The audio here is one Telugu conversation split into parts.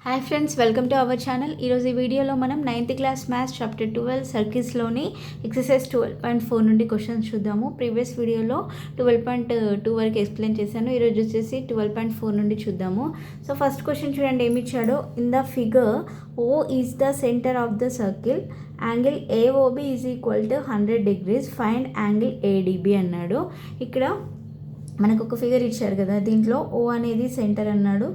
Hi friends, welcome to our channel. ఈరోజు ఈ వీడియోలో మనం 9th క్లాస్ మ్యాథ్స్ చాప్టర్ 12 సర్కిల్స్లోని ఎక్సర్సైజ్ 12.4 నుండి క్వశ్చన్స్ చూద్దాము. ప్రీవియస్ వీడియోలో 12.2 వరకు ఎక్స్ప్లెయిన్ చేశాను. ఈరోజు వచ్చేసి 12.4 నుండి చూద్దాము. సో ఫస్ట్ క్వశ్చన్ చూడండి ఏమి ఇచ్చాడో. In the figure O is the centre of the circle, angle AOB is equal to 100 degrees, find angle ADB అన్నాడు. ఇక్కడ మనకు ఒక ఫిగర్ ఇచ్చారు కదా, దీంట్లో O అనేది సెంటర్ అన్నాడు,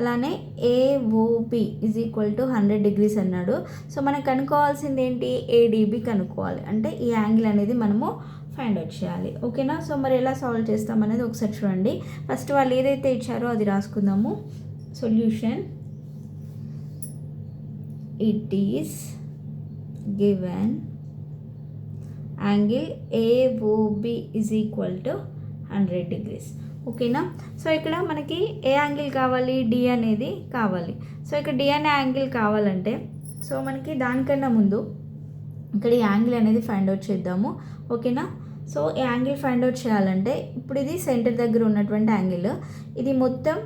అలానే AOB is equal to 100 degrees అన్నాడు. సో మనకు కనుక్కోవాల్సింది ఏంటి? ADB కనుక్కోవాలి. అంటే ఈ యాంగిల్ అనేది మనము ఫైండ్ అవుట్ చేయాలి. ఓకేనా? సో మరి ఎలా సాల్వ్ చేస్తాం అనేది ఒకసారి చూడండి. ఫస్ట్ వాళ్ళు ఏదైతే ఇచ్చారో అది రాసుకుందాము. Solution: it is given angle AOB is equal to 100 degrees. ఓకేనా? సో ఇక్కడ మనకి ఏ యాంగిల్ కావాలి? డి అనేది కావాలి. సో ఇక్కడ డి అనే యాంగిల్ కావాలంటే సో మనకి దానికన్నా ముందు ఇక్కడ ఈ యాంగిల్ అనేది ఫైండ్ అవుట్ చేద్దాము. ఓకేనా? సో ఈ యాంగిల్ ఫైండ్ అవుట్ చేయాలంటే ఇప్పుడు ఇది సెంటర్ దగ్గర ఉన్నటువంటి యాంగిల్, ఇది మొత్తం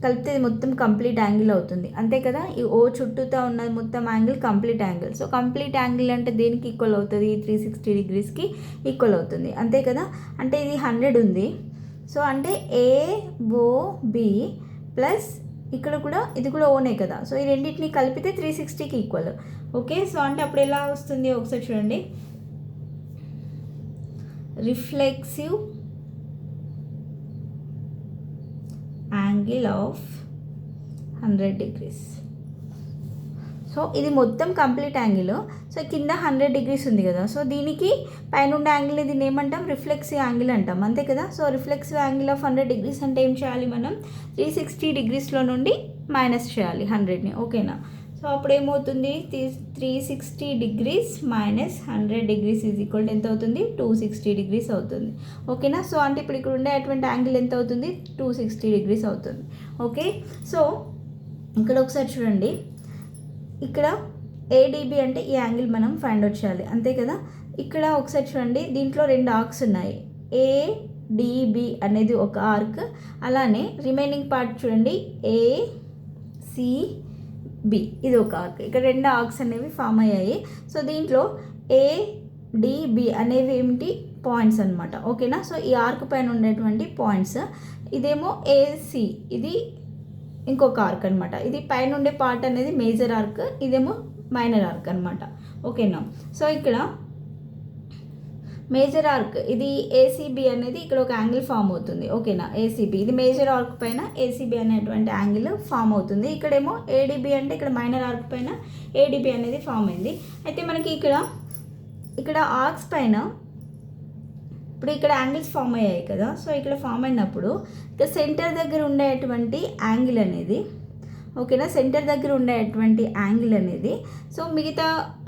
కలిపితే ఇది మొత్తం కంప్లీట్ యాంగిల్ అవుతుంది, అంతే కదా? ఈ ఓ చుట్టూతో ఉన్నది మొత్తం angle complete angle. So complete angle అంటే దేనికి ఈక్వల్ అవుతుంది? 360 degreesకి ఈక్వల్ అవుతుంది, అంతే కదా? అంటే ఇది 100 ఉంది. సో అంటే AOB ప్లస్ ఇక్కడ కూడా ఇది కూడా ఓనే కదా. సో ఈ రెండింటిని కలిపితే 360కి ఈక్వల్. ఓకే? సో అంటే అప్పుడు ఎలా వస్తుంది ఒకసారి చూడండి. Reflexive angle of 100 degrees. సో ఇది మొత్తం కంప్లీట్ యాంగిల్. సో కింద 100 degrees ఉంది కదా, సో దీనికి పైన ఉండే యాంగిల్ దీన్ని ఏమంటాం? రిఫ్లెక్సివ్ యాంగిల్ అంటాం, అంతే కదా? So reflexive angle of 100 degrees అంటే ఏం చేయాలి మనం? 360 degreesలో నుండి మైనస్ చేయాలి 100ని. ఓకేనా? సో అప్పుడు ఏమవుతుంది? 360 degrees minus 100 degrees is equal to ఎంత అవుతుంది? 260 degrees అవుతుంది. ఓకేనా? సో అంటే ఇప్పుడు ఇక్కడ ఉండేటువంటి యాంగిల్ ఎంత అవుతుంది? 260 degrees అవుతుంది. ఓకే? సో ఇక్కడ ఒకసారి చూడండి, ఇక్కడ ADB అంటే ఈ యాంగిల్ మనం ఫైండ్ అవుట్ చేయాలి, అంతే కదా? ఇక్కడ ఒకసారి చూడండి, దీంట్లో 2 ఆర్క్స్ ఉన్నాయి. ADB అనేది ఒక ఆర్క్, అలానే రిమైనింగ్ పార్ట్ చూడండి ACB ఇది ఒక ఆర్క్. ఇక్కడ 2 ఆర్క్స్ అనేవి ఫామ్ అయ్యాయి. సో దీంట్లో ADB అనేవి ఏమిటి? పాయింట్స్ అనమాట. ఓకేనా? సో ఈ ఆర్క్ పైన ఉండేటువంటి పాయింట్స్. ఇదేమో AC, ఇది ఇంకొక ఆర్క్ అనమాట. ఇది పైన ఉండే పార్ట్ అనేది మేజర్ ఆర్క్, ఇదేమో మైనర్ ఆర్క్ అనమాట. ఓకేనా? సో ఇక్కడ మేజర్ ఆర్క్ ఇది ACB అనేది ఇక్కడ ఒక యాంగిల్ ఫామ్ అవుతుంది. ఓకేనా? ACB ఇది మేజర్ ఆర్క్ పైన ACB అనేటువంటి యాంగిల్ ఫామ్ అవుతుంది. ఇక్కడేమో ADB అంటే ఇక్కడ మైనర్ ఆర్క్ పైన ADB అనేది ఫామ్ అయింది. అయితే మనకి ఇక్కడ ఆర్క్స్ పైన ఇప్పుడు ఇక్కడ యాంగిల్స్ ఫామ్ అయ్యాయి కదా. సో ఇక్కడ ఫామ్ అయినప్పుడు ఇక సెంటర్ దగ్గర ఉండేటువంటి యాంగిల్ అనేది, ఓకేనా, సెంటర్ దగ్గర ఉండేటువంటి యాంగిల్ అనేది సో మిగతా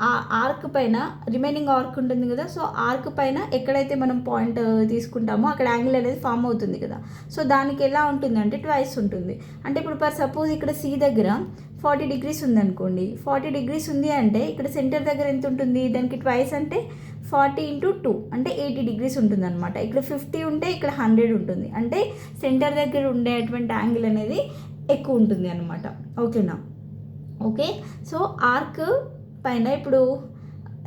ఆ ఆర్క్ పైన రిమైనింగ్ ఆర్క్ ఉంటుంది కదా, సో ఆర్క్ పైన ఎక్కడైతే మనం పాయింట్ తీసుకుంటామో అక్కడ యాంగిల్ అనేది ఫామ్ అవుతుంది కదా. సో దానికి ఎలా ఉంటుందంటే ట్వైస్ ఉంటుంది. అంటే ఇప్పుడు ఫర్ సపోజ్ ఇక్కడ C దగ్గర 40 degrees ఉందనుకోండి. 40 degrees ఉంది అంటే ఇక్కడ సెంటర్ దగ్గర ఎంత ఉంటుంది? దానికి ట్వైస్ అంటే 40 × 2 అంటే 80 degrees ఉంటుంది అనమాట. ఇక్కడ 50 ఉంటే ఇక్కడ 100 ఉంటుంది. అంటే సెంటర్ దగ్గర ఉండేటువంటి యాంగిల్ అనేది ఎక్కువ ఉంటుంది అనమాట. ఓకేనా? ఓకే? సో ఆర్క్ పైన ఇప్పుడు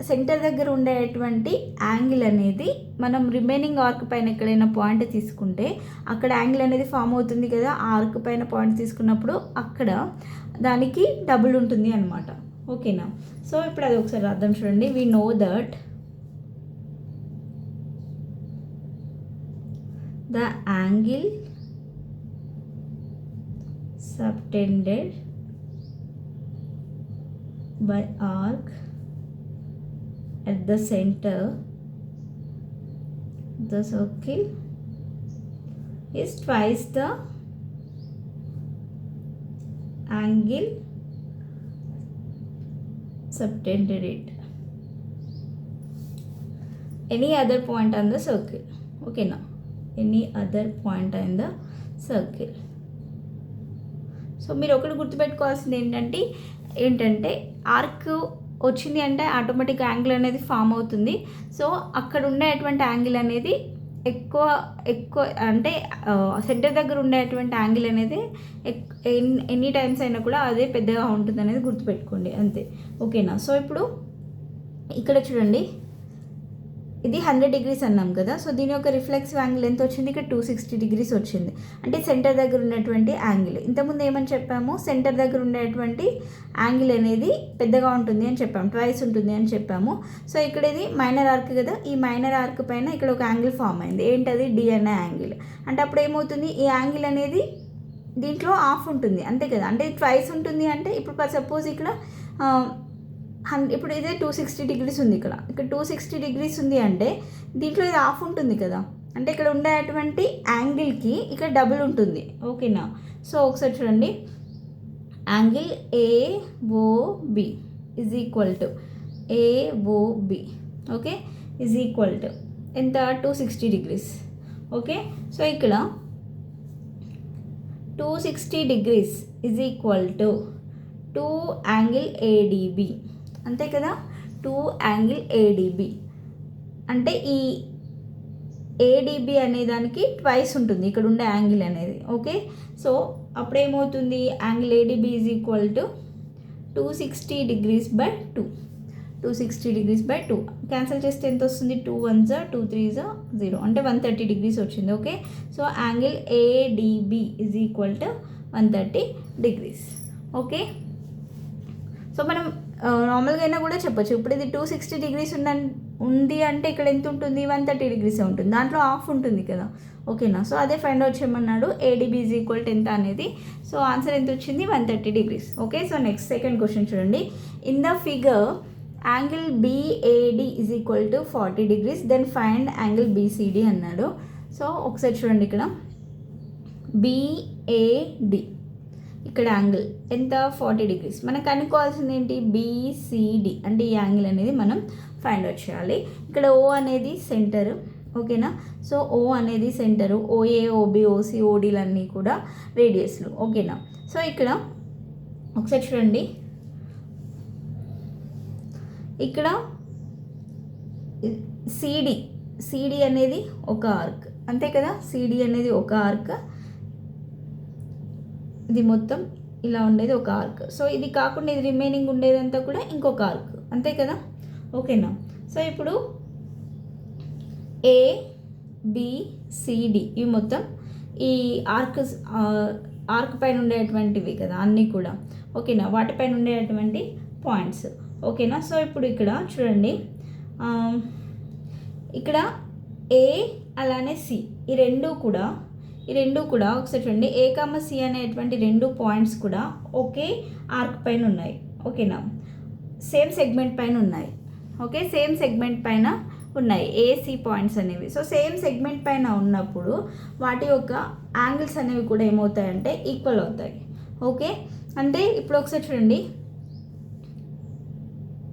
సెంటర్ దగ్గర ఉండేటువంటి యాంగిల్ అనేది మనం రిమైనింగ్ ఆర్క్ పైన ఎక్కడైనా పాయింట్ తీసుకుంటే అక్కడ యాంగిల్ అనేది ఫామ్ అవుతుంది కదా. ఆ ఆర్క్ పైన పాయింట్ తీసుకున్నప్పుడు అక్కడ దానికి డబుల్ ఉంటుంది అనమాట. ఓకేనా? సో ఇప్పుడు అది ఒకసారి అర్థం చూడండి. We know that the angle subtended by arc at the center of the circle is twice the angle subtended it any other point on the circle. Okay, now any other point in the circle. So మీరు ఒకటి గుర్తుపెట్టుకోవాల్సింది ఏంటంటే ఆర్క్ వచ్చింది అంటే ఆటోమేటిక్ యాంగిల్ అనేది ఫామ్ అవుతుంది. సో అక్కడ ఉండేటువంటి యాంగిల్ అనేది ఎక్కువ ఎక్కువ అంటే సెంటర్ దగ్గర ఉండేటువంటి యాంగిల్ అనేది ఎన్ని టైమ్స్ అయినా కూడా అదే పెద్దగా ఉంటుంది అనేది గుర్తుపెట్టుకోండి అంతే. ఓకేనా. సో ఇప్పుడు ఇక్కడ చూడండి, ఇది 100 degrees అన్నాం కదా. సో దీని యొక్క రిఫ్లెక్సివ్ యాంగిల్ ఎంత వచ్చింది, ఇక్కడ 260 degrees వచ్చింది. అంటే సెంటర్ దగ్గర ఉన్నటువంటి యాంగిల్. ఇంతకుముందు ఏమని చెప్పాము, సెంటర్ దగ్గర ఉండేటువంటి యాంగిల్ అనేది పెద్దగా ఉంటుంది అని చెప్పాము, ట్వైస్ ఉంటుంది అని చెప్పాము. సో ఇక్కడ ఇది మైనర్ ఆర్క్ కదా, ఈ మైనర్ ఆర్క్ పైన ఇక్కడ ఒక యాంగిల్ ఫామ్ అయింది. ఏంటది, డి అనే యాంగిల్. అంటే అప్పుడు ఏమవుతుంది, ఈ యాంగిల్ అనేది దీంట్లో హాఫ్ ఉంటుంది అంతే కదా. అంటే ట్వైస్ ఉంటుంది అంటే ఇప్పుడు సపోజ్ ఇక్కడ ఇప్పుడు ఇదే 260 degrees ఉంది, ఇక్కడ 260 degrees ఉంది అంటే దీంట్లో ఇది హాఫ్ ఉంటుంది కదా. అంటే ఇక్కడ ఉండేటువంటి యాంగిల్కి ఇక్కడ డబుల్ ఉంటుంది. ఓకేనా. సో ఒకసారి చూడండి, angle A O B is equal to A O B, okay, is equal to ఎంత, 260 degrees. ఓకే. సో ఇక్కడ 260 degrees is equal to 2 angle A D B, అంతే కదా. 2 యాంగిల్ ఏడిబి అంటే ఈ ఏడిబి అనే దానికి ట్వైస్ ఉంటుంది ఇక్కడ ఉండే యాంగిల్ అనేది. ఓకే. సో అప్పుడేమవుతుంది, angle ADB is equal to 260 degrees by 2. 260 degrees by 2 cancel చేస్తే ఎంత వస్తుంది, 2 1s 2 3s 0 అంటే 130 degrees వచ్చింది. Okay. So angle ADB is equal to 130 degrees. Okay. So మనం నార్మల్గా అయినా కూడా చెప్పొచ్చు. ఇప్పుడు ఇది 260 degrees ఉంది అంటే ఇక్కడ ఎంత ఉంటుంది, 130 degrees ఉంటుంది, దాంట్లో హాఫ్ ఉంటుంది కదా. ఓకేనా. సో అదే ఫైండ్ అవుట్ చేయమన్నాడు, ఏడిబి ఈజ్ ఈక్వల్ టు ఎంత అనేది. సో ఆన్సర్ ఎంత వచ్చింది, 130 degrees. Okay. So next second question చూడండి. In the figure angle BEd is equal to 40 degrees, then find angle BCD అన్నాడు. సో ఒకసారి చూడండి, ఇక్కడ బిఏడి ఇక్కడ యాంగిల్ ఎంత, 40 degrees. మనకు కనుక్కోవాల్సింది ఏంటి, బిసిడి అంటే ఈ యాంగిల్ అనేది మనం ఫైండ్ అవుట్ చేయాలి. ఇక్కడ ఓ అనేది సెంటర్. ఓకేనా. సో ఓ అనేది సెంటరు, ఓఏ ఓబి ఓసి ఓడీలు అన్నీ కూడా రేడియస్లు. ఓకేనా. సో ఇక్కడ ఒకసారి చూడండి, ఇక్కడ సిడి అనేది ఒక ఆర్క్ అంతే కదా. సిడి అనేది ఒక ఆర్క్, ఇది మొత్తం ఇలా ఉండేది ఒక ఆర్క్. సో ఇది కాకుండా ఇది రిమైనింగ్ ఉండేదంతా కూడా ఇంకొక ఆర్క్ అంతే కదా. ఓకేనా. సో ఇప్పుడు ఏబిసిడి ఇవి మొత్తం ఈ ఆర్క్ పైన ఉండేటువంటివి కదా అన్నీ కూడా. ఓకేనా. వాటిపైన ఉండేటువంటి పాయింట్స్. ఓకేనా. సో ఇప్పుడు ఇక్కడ చూడండి, ఇక్కడ ఏ అలానే సి ఈ రెండు కూడా ఒకసారి చూడండి, ఏ కామ సి అనేటువంటి రెండు పాయింట్స్ కూడా ఒకే ఆర్క్ పైన ఉన్నాయి. ఓకేనా. సేమ్ సెగ్మెంట్ పైన ఉన్నాయి. ఓకే. సేమ్ సెగ్మెంట్ పైన ఉన్నాయి ఏసీ పాయింట్స్ అనేవి. సో సేమ్ సెగ్మెంట్ పైన ఉన్నప్పుడు వాటి యొక్క యాంగిల్స్ అనేవి కూడా ఏమవుతాయంటే ఈక్వల్ అవుతాయి. ఓకే. అంటే ఇప్పుడు ఒకసారి చూడండి,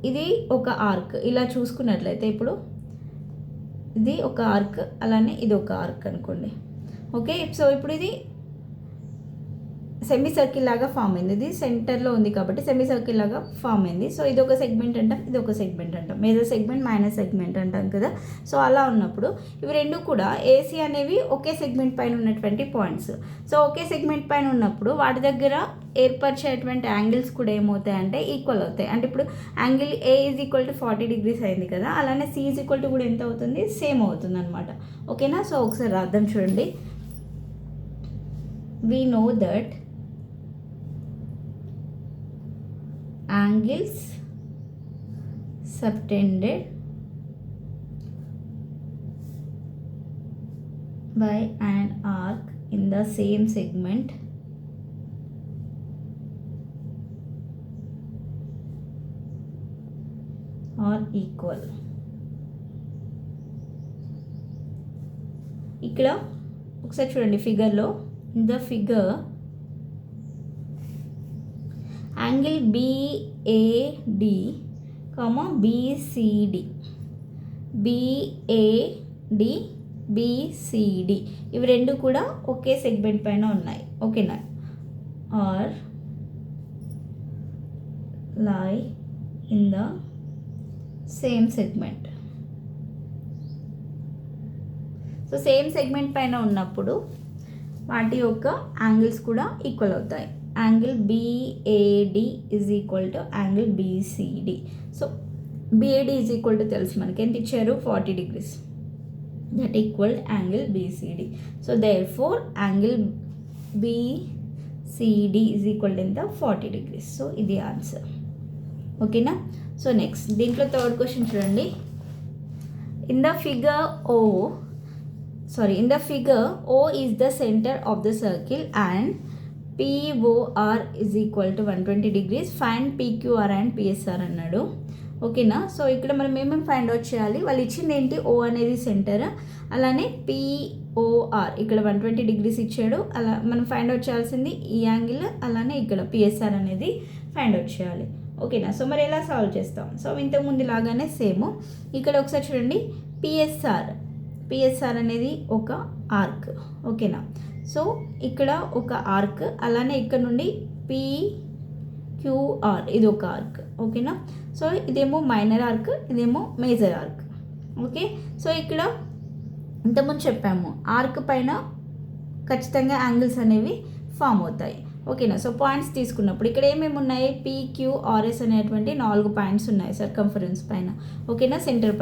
ఇది ఒక ఆర్క్ ఇలా చూసుకున్నట్లయితే ఇప్పుడు ఇది ఒక ఆర్క్, అలానే ఇది ఒక ఆర్క్ అనుకోండి. ఓకే. సో ఇప్పుడు ఇది సెమీ సర్కిల్ లాగా ఫామ్ అయింది, ఇది సెంటర్లో ఉంది కాబట్టి సెమీ సర్కిల్ లాగా ఫామ్ అయింది. సో ఇది ఒక సెగ్మెంట్ అంటాం, ఇది ఒక సెగ్మెంట్ అంటాం, మేజర్ సెగ్మెంట్ మైనర్ సెగ్మెంట్ అంటాం కదా. సో అలా ఉన్నప్పుడు ఇవి రెండు కూడా ఏసీ అనేవి ఒకే సెగ్మెంట్ పైన ఉన్నటువంటి పాయింట్స్. సో ఒకే సెగ్మెంట్ పైన ఉన్నప్పుడు వాటి దగ్గర ఏర్పరిచేటువంటి యాంగిల్స్ కూడా ఏమవుతాయంటే ఈక్వల్ అవుతాయి. అంటే ఇప్పుడు angle A is equal to 40 degrees అయింది కదా, అలానే సి ఈజ్ ఈక్వల్ టు కూడా ఎంత అవుతుంది, సేమ్ అవుతుంది అనమాట. ఓకేనా. సో ఒకసారి రాద్దాం చూడండి. we know that angles subtended by an arc in the same segment are equal. ఇక్కడ ఒకసారి చూడండి ఫిగర్లో, in the figure angle BAD BCD BCD ఇవి రెండు కూడా ఒకే సెగ్మెంట్ పైన ఉన్నాయి. ఓకేనా. Are lie in the same segment. So same segment పైన ఉన్నప్పుడు వాటి యొక్క యాంగిల్స్ కూడా ఈక్వల్ అవుతాయి. Angle BEd is equal to angle B C D. So B A D is equal to తెలుసు మనకి, ఎంత ఇచ్చారు 40 degrees, that equal angle B C D. So therefore angle B C D is equal to ఎంత 40 degrees. సో ఇది ఆన్సర్. ఓకేనా. సో నెక్స్ట్ దీంట్లో థర్డ్ క్వశ్చన్ చూడండి. In the figure O is the center of the circle and POR is equal to 120 degrees. Find PQR and PSR అన్నాడు. ఓకేనా. సో ఇక్కడ మనం ఏమేమి ఫైండ్ అవుట్ చేయాలి, వాళ్ళు ఇచ్చింది ఏంటి, O అనేది సెంటర్, అలానే POR ఇక్కడ 120 degrees ఇచ్చాడు, అలా మనం ఫైండ్ అవుట్ చేయాల్సింది ఈ యాంగిల్, అలానే ఇక్కడ PSR అనేది ఫైండ్ అవుట్ చేయాలి. ఓకేనా. సో మరి ఎలా సాల్వ్ చేస్తాం, సో ఇంతకుముందు లాగానే సేమ్ ఇక్కడ ఒకసారి చూడండి. పిఎస్ఆర్ అనేది ఒక ఆర్క్. ఓకేనా. సో ఇక్కడ ఒక ఆర్క్, అలానే ఇక్కడ నుండి PQR ఇది ఒక ఆర్క్. ఓకేనా. సో ఇదేమో మైనర్ ఆర్క్, ఇదేమో మేజర్ ఆర్క్. ఓకే. సో ఇక్కడ ఇంతకుముందు చెప్పాము ఆర్క్ పైన ఖచ్చితంగా యాంగిల్స్ అనేవి ఫామ్ అవుతాయి. ఓకేనా. సో పాయింట్స్ తీసుకున్నప్పుడు ఇక్కడ ఏమేమి ఉన్నాయి, PQRS అనేటువంటి 4 పాయింట్స్ ఉన్నాయి సర్కంఫరెన్స్ పైన. ఓకేనా. సెంటర్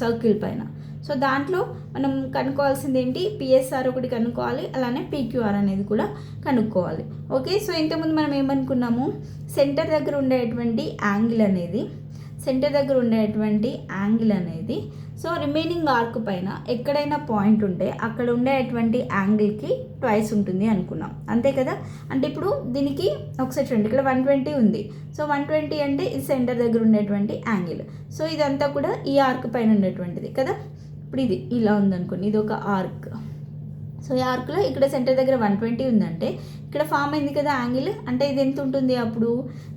సర్కిల్ పైన. సో దాంట్లో మనం కనుక్కోవాల్సింది ఏంటి, PSR ఒకటి కనుక్కోవాలి, అలానే PQR అనేది కూడా కనుక్కోవాలి. ఓకే. సో ఇంతకుముందు మనం ఏమనుకున్నాము, సెంటర్ దగ్గర ఉండేటువంటి యాంగిల్ అనేది సో రిమైనింగ్ ఆర్క్ పైన ఎక్కడైనా పాయింట్ ఉంటే అక్కడ ఉండేటువంటి యాంగిల్కి ట్వైస్ ఉంటుంది అనుకున్నాం, అంతే కదా. అంటే ఇప్పుడు దీనికి ఒకసారి చూడండి, ఇక్కడ 120 ఉంది. సో 120 అంటే ఇది సెంటర్ దగ్గర ఉండేటువంటి యాంగిల్. సో ఇదంతా కూడా ఈ ఆర్క్ పైన ఉండేటువంటిది కదా. ఇప్పుడు ఇది ఇలా ఉందనుకోండి, ఇది ఒక ఆర్క్. సో ఈ ఆర్క్లో ఇక్కడ సెంటర్ దగ్గర 120 ఉందంటే ఇక్కడ ఫామ్ అయింది కదా యాంగిల్, అంటే ఇది ఎంత ఉంటుంది, అప్పుడు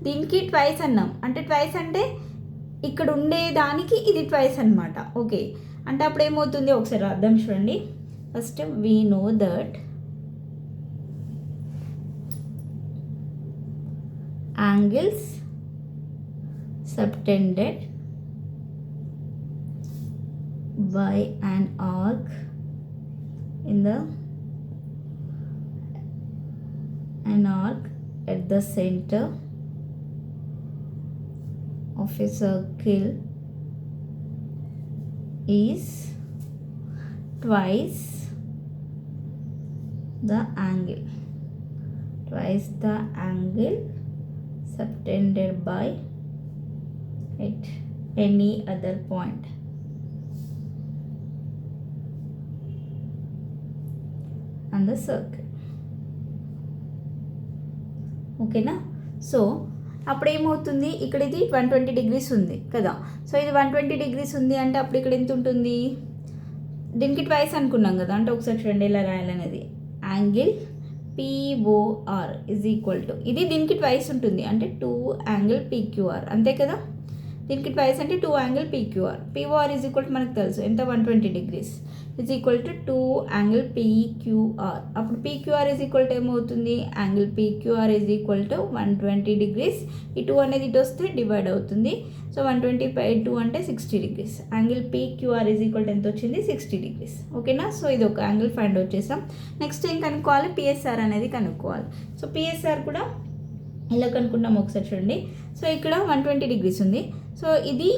దీనికి ట్వైస్ అన్నాం. అంటే ట్వైస్ అంటే ఇక్కడ ఉండేదానికి ఇది ట్వైస్ అనమాట. ఓకే. అంటే అప్పుడు ఏమవుతుంది ఒకసారి అర్థం చూడండి. First we know that angles subtended by an arc at the center of a circle is twice the angle subtended by at any other point on the circle. ఓకేనా. సో అప్పుడు ఏమవుతుంది, ఇక్కడ ఇది 120 degrees ఉంది కదా. సో ఇది 120 degrees ఉంది అంటే అప్పుడు ఇక్కడ ఎంత ఉంటుంది, దీనికి ట్వైస్ అనుకున్నాం కదా. అంటే ఒకసారి చూడండి ఎలా రాయాలనేది, angle POR is equal to ఇది దీనికి ట్వైస్ ఉంటుంది అంటే 2 యాంగిల్ PQR, అంతే కదా. దీనికి ట్వైస్ అంటే 2 angle PQR. POR is equal to మనకు తెలుసు ఎంత 120 degrees is equal to 2 angle PQR. అప్పుడు PQR ఈజ్ ఈక్వల్ టు ఏమవుతుంది, angle PQR is equal to 120 degrees. ఈ 2 అనేది ఇటు వస్తే డివైడ్ అవుతుంది. సో 120/2 అంటే 60 degrees. Angle PQR is equal to ఎంత వచ్చింది, 60 degrees. ఓకేనా. సో ఇది ఒక యాంగిల్ ఫైండ్ అవుట్ చేసాం. నెక్స్ట్ ఏం కనుక్కోవాలి, PSR అనేది కనుక్కోవాలి. సో PSR కూడా ఇలా కనుక్కున్నాం ఒకసారి చూడండి. సో ఇక్కడ 120 degrees ఉంది. సో ఇది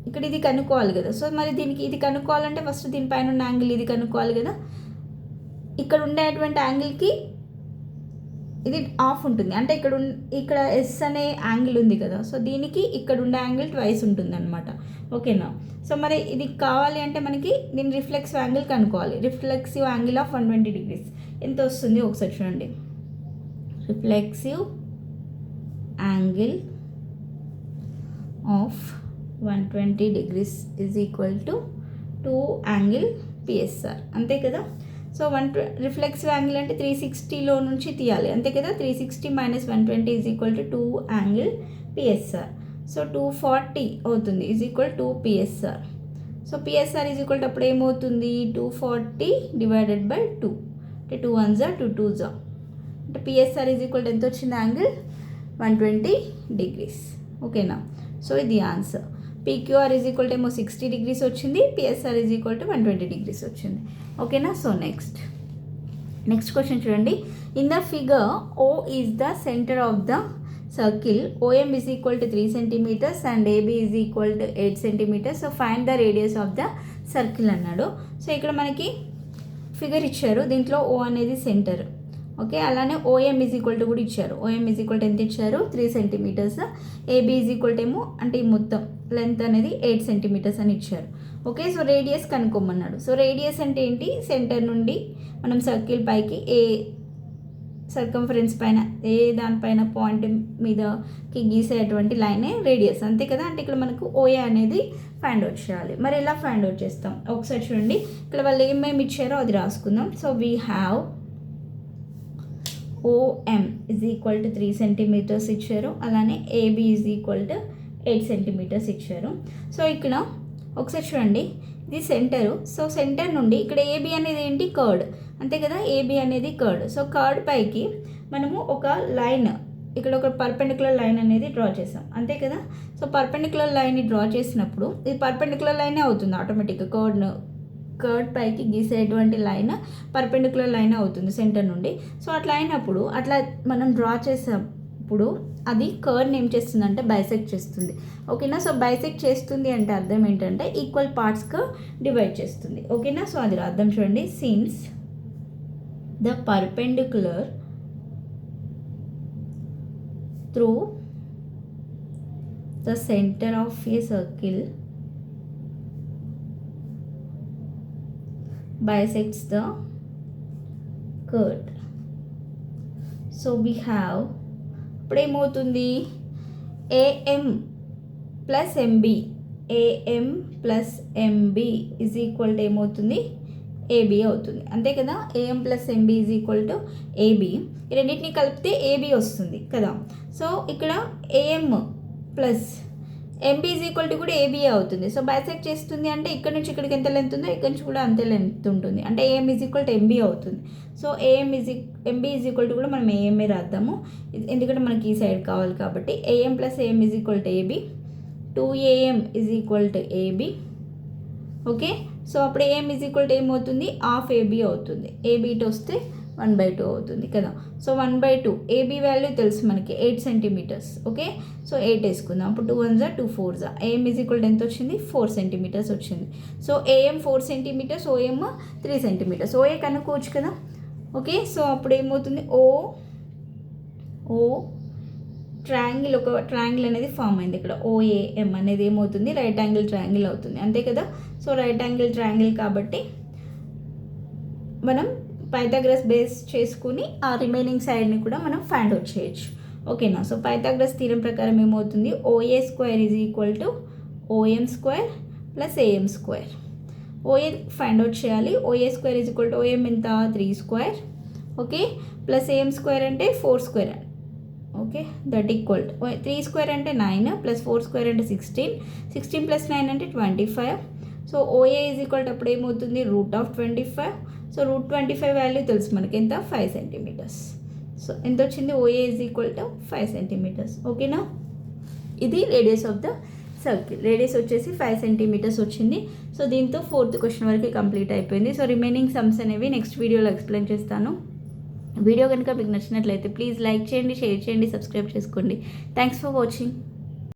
ఇక్కడ ఇది కనుక్కోవాలి కదా. సో మరి దీనికి ఇది కనుక్కోవాలంటే ఫస్ట్ దీనిపైన ఉన్న యాంగిల్ ఇది కనుక్కోవాలి కదా. ఇక్కడ ఉండేటువంటి యాంగిల్కి ఇది ఆఫ్ ఉంటుంది అంటే ఇక్కడ ఎస్ అనే యాంగిల్ ఉంది కదా. సో దీనికి ఇక్కడ ఉండే యాంగిల్ ట్వైస్ ఉంటుంది అనమాట. ఓకేనా. సో మరి ఇది కావాలి అంటే మనకి దీని రిఫ్లెక్సివ్ యాంగిల్ కనుక్కోవాలి. రిఫ్లెక్సివ్ యాంగిల్ ఆఫ్ 120 degrees ఎంత వస్తుంది ఒకసారి చూడండి. Reflexive angle of 120 degrees is equal to 2 angle PSR, అంతే కదా. సో రిఫ్లెక్సివ్ యాంగిల్ అంటే 360లో నుంచి తీయాలి, అంతే కదా. 360 - 120 is equal to 2 angle PSR. So 240 అవుతుంది is equal 2 PSR. So PSR is equal to అప్పుడు ఏమవుతుంది, 240 డివైడెడ్ బై 2 అంటే 2 1s 2 2s అంటే PSR ఈజ్ ఈక్వల్ ఎంత వచ్చింది, యాంగిల్ 120 degrees. ఓకేనా. సో ఇది answer. P Q R is equal to ఏమో 60 degrees వచ్చింది, P S R is equal to 120 degrees వచ్చింది. ఓకేనా. సో నెక్స్ట్ క్వశ్చన్ చూడండి. In the figure O is the centre of the circle, O M is equal to 3 centimeters and A B is equal to 8 centimeters. So find the radius of the circle అన్నాడు. సో ఇక్కడ మనకి ఫిగర్ ఇచ్చారు, దీంట్లో ఓ అనేది సెంటర్. ఓకే, అలానే ఓఎం ఈజ్ ఈక్వల్ టు కూడా ఇచ్చారు. ఓఎం ఈజ్ ఈక్వల్ టు ఎంత ఇచ్చారు? 3 centimeters. A B is equal to ఏమో అంటే ఈ మొత్తం లెంత్ అనేది 8 centimeters అని ఇచ్చారు. ఓకే, సో రేడియస్ కనుక్కోమన్నాడు. సో రేడియస్ అంటే ఏంటి? సెంటర్ నుండి మనం సర్కిల్ పైకి ఏ సర్కంఫరెన్స్ పైన ఏ దానిపైన పాయింట్ మీదకి గీసేటువంటి లైనే రేడియస్, అంతే కదా. అంటే ఇక్కడ మనకు ఓఏ అనేది ఫైండ్ అవుట్ చేయాలి. మరి ఎలా ఫైండ్ అవుట్ చేస్తాం ఒకసారి చూడండి. ఇక్కడ వాళ్ళు ఏమేమి ఇచ్చారో అది రాసుకుందాం. So we have OM is equal to 3 centimeters ఇచ్చారు, అలానే AB is equal to 8 centimeters ఇచ్చారు. సో ఇక్కడ ఒకసారి చూడండి, ఇది సెంటరు. సో సెంటర్ నుండి ఇక్కడ ఏబి అనేది ఏంటి? కర్డ్, అంతే కదా. ఏబి అనేది కర్డ్. సో కర్డ్ పైకి మనము ఒక లైన్, ఇక్కడ ఒక పర్పెండిక్యులర్ లైన్ అనేది డ్రా చేసాం, అంతే కదా. సో పర్పెండిక్యులర్ లైన్ని డ్రా చేసినప్పుడు ఇది పర్పెండిక్యులర్ లైనే అవుతుంది ఆటోమేటిక్గా. కర్డ్ పైకి గీసేటువంటి లైన్ పర్పెండిక్యులర్ లైన్ అవుతుంది సెంటర్ నుండి. సో అట్లా అయినప్పుడు అట్లా మనం డ్రా చేసినప్పుడు అది కర్డ్ని ఏం చేస్తుందంటే బైసెక్ట్ చేస్తుంది. ఓకేనా. సో బైసెక్ట్ చేస్తుంది అంటే అర్థం ఏంటంటే ఈక్వల్ పార్ట్స్గా డివైడ్ చేస్తుంది. ఓకేనా. సో అది అర్థం చూడండి. Since the perpendicular through the centre of a circle bisects the curve. So we have ఇప్పుడు ఏమవుతుంది? A M plus M B, A M plus M B is equal to ఏమవుతుంది? ఏబి అవుతుంది, అంతే కదా. A M plus M B is equal to A B. ఈ రెండింటిని కలిపితే ఏబి వస్తుంది కదా. సో ఇక్కడ A M plus M B is equal to కూడా ఏబీ అవుతుంది. సో బైసెక్ట్ చేస్తుంది అంటే ఇక్కడ నుంచి ఇక్కడికి ఎంత లెంత్ ఉందో ఇక్కడ నుంచి కూడా అంతే లెంత్ ఉంటుంది, అంటే AM is equal to MB అవుతుంది. So MB is equal to కూడా మనం ఏఎంఏ రాద్దాము, ఎందుకంటే మనకి ఈ సైడ్ కావాలి కాబట్టి. AM plus AM is equal to AB, 2am is equal to AB. Okay, so అప్పుడు ఏఎం ఈజ్ ఈక్వల్ టు ఏమవుతుంది? హాఫ్ ఏబీ అవుతుంది. ఏబీ ఇటు వస్తే 1/2 అవుతుంది కదా. సో 1/2 ఏబీ వాల్యూ తెలుసు మనకి 8 centimeters. ఓకే, సో 8 వేసుకుందాం. అప్పుడు 2 1s 2 4s. AM is equal to ఎంత వచ్చింది? 4 centimeters వచ్చింది. So A M 4 centimeters, O M 3 centimeters. O A కనుక్కోవచ్చు కదా. ఓకే, సో అప్పుడు ఏమవుతుంది? ఓ ట్రయాంగిల్, ఒక ట్రయాంగిల్ అనేది ఫామ్ అయింది ఇక్కడ. ఓఏఎం అనేది ఏమవుతుంది? రైట్ యాంగిల్ ట్రయాంగిల్ అవుతుంది, అంతే కదా. సో రైట్ యాంగిల్ ట్రయాంగిల్ కాబట్టి మనం పైథాగరస్ బేస్ చేసుకుని ఆ రిమైనింగ్ సైడ్ని కూడా మనం ఫైండ్ అవుట్ చేయొచ్చు. ఓకేనా. సో పైథాగరస్ థీరం ప్రకారం ఏమవుతుంది? OA square is equal to OM square plus AM square. OA find out చేయాలి. OA square is equal to OM ఎంత? 3 square. Okay, plus AM square అంటే 4 square. Okay, that equal to 3 square అంటే 9 ప్లస్ 4 square అంటే 16, 16 ప్లస్ 9 అంటే 25. So O A is equal to అప్పుడు ఏమవుతుంది? √25. సో √25 వాల్యూ తెలుసు మనకి ఎంత? 5 centimeters. సో ఎంత వచ్చింది? O A is equal to 5 centimeters. ఓకేనా. ఇది radius of the circle. Radius వచ్చేసి 5 centimeters వచ్చింది. సో దీంతో 4th క్వశ్చన్ వరకు కంప్లీట్ అయిపోయింది. సో రిమైనింగ్ సమ్స్ అనేవి నెక్స్ట్ వీడియోలో ఎక్స్ప్లెయిన్ చేస్తాను. వీడియో కనుక మీకు నచ్చినట్లయితే ప్లీజ్ లైక్ చేయండి, షేర్ చేయండి, సబ్స్క్రైబ్ చేసుకోండి. Thanks for watching.